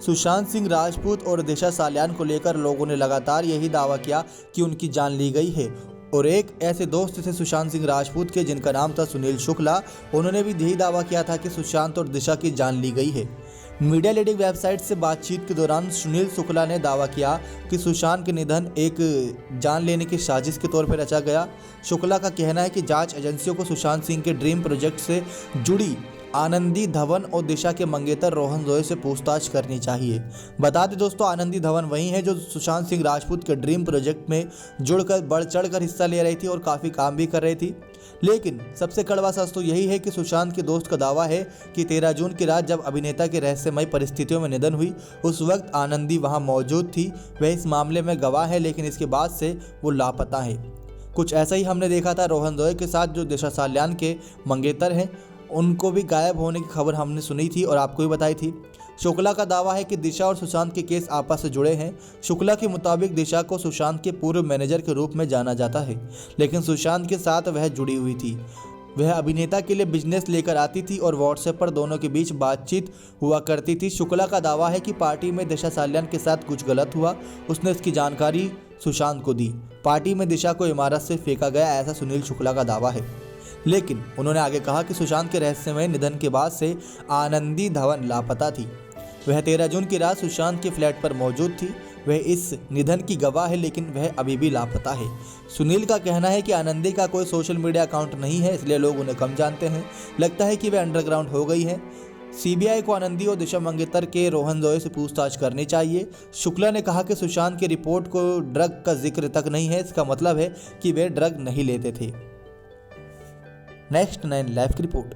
सुशांत सिंह राजपूत और दिशा सालियान को लेकर लोगों ने लगातार यही दावा किया कि उनकी जान ली गई है। और एक ऐसे दोस्त थे सुशांत सिंह राजपूत के, जिनका नाम था सुनील शुक्ला। उन्होंने भी यही दावा किया था कि सुशांत और दिशा की जान ली गई है। मीडिया लीडिंग वेबसाइट से बातचीत के दौरान सुनील शुक्ला ने दावा किया कि सुशांत के निधन एक जान लेने की साजिश के तौर पर रचा गया। शुक्ला का कहना है कि जांच एजेंसियों को सुशांत सिंह के ड्रीम प्रोजेक्ट से जुड़ी आनंदी धवन और दिशा के मंगेतर रोहन जोए से पूछताछ करनी चाहिए। बता दें दोस्तों, आनंदी धवन वही है जो सुशांत सिंह राजपूत के ड्रीम प्रोजेक्ट में जुड़कर बढ़ चढ़कर हिस्सा ले रही थी और काफ़ी काम भी कर रही थी। लेकिन सबसे कड़वा सच तो यही है कि सुशांत के दोस्त का दावा है कि 13 जून की रात जब अभिनेता की रहस्यमय परिस्थितियों में निधन हुई, उस वक्त आनंदी वहां मौजूद थी। वह इस मामले में गवाह है, लेकिन इसके बाद से वो लापता है। कुछ ऐसा ही हमने देखा था रोहन जोए के साथ, जो दिशा सालियान के मंगेतर हैं। उनको भी गायब होने की खबर हमने सुनी थी और आपको भी बताई थी। शुक्ला का दावा है कि दिशा और सुशांत के केस आपस से जुड़े हैं। शुक्ला के मुताबिक दिशा को सुशांत के पूर्व मैनेजर के रूप में जाना जाता है, लेकिन सुशांत के साथ वह जुड़ी हुई थी। वह अभिनेता के लिए बिजनेस लेकर आती थी और व्हाट्सएप पर दोनों के बीच बातचीत हुआ करती थी। शुक्ला का दावा है कि पार्टी में दिशा सालियान के साथ कुछ गलत हुआ, उसने इसकी जानकारी सुशांत को दी। पार्टी में दिशा को इमारत से फेंका गया, ऐसा सुनील शुक्ला का दावा है। लेकिन उन्होंने आगे कहा कि सुशांत के रहस्यमय निधन के बाद से आनंदी धवन लापता थी। वह 13 जून की रात सुशांत के फ्लैट पर मौजूद थी। वह इस निधन की गवाह है, लेकिन वह अभी भी लापता है। सुनील का कहना है कि आनंदी का कोई सोशल मीडिया अकाउंट नहीं है, इसलिए लोग उन्हें कम जानते हैं। लगता है कि वह अंडरग्राउंड हो गई है। सीबीआई को आनंदी और दिशा मंगेतर के रोहन जोए से पूछताछ करनी चाहिए। शुक्ला ने कहा कि सुशांत की रिपोर्ट को ड्रग का जिक्र तक नहीं है, इसका मतलब है कि वे ड्रग नहीं लेते थे। नेक्स्ट 9 लाइव की रिपोर्ट।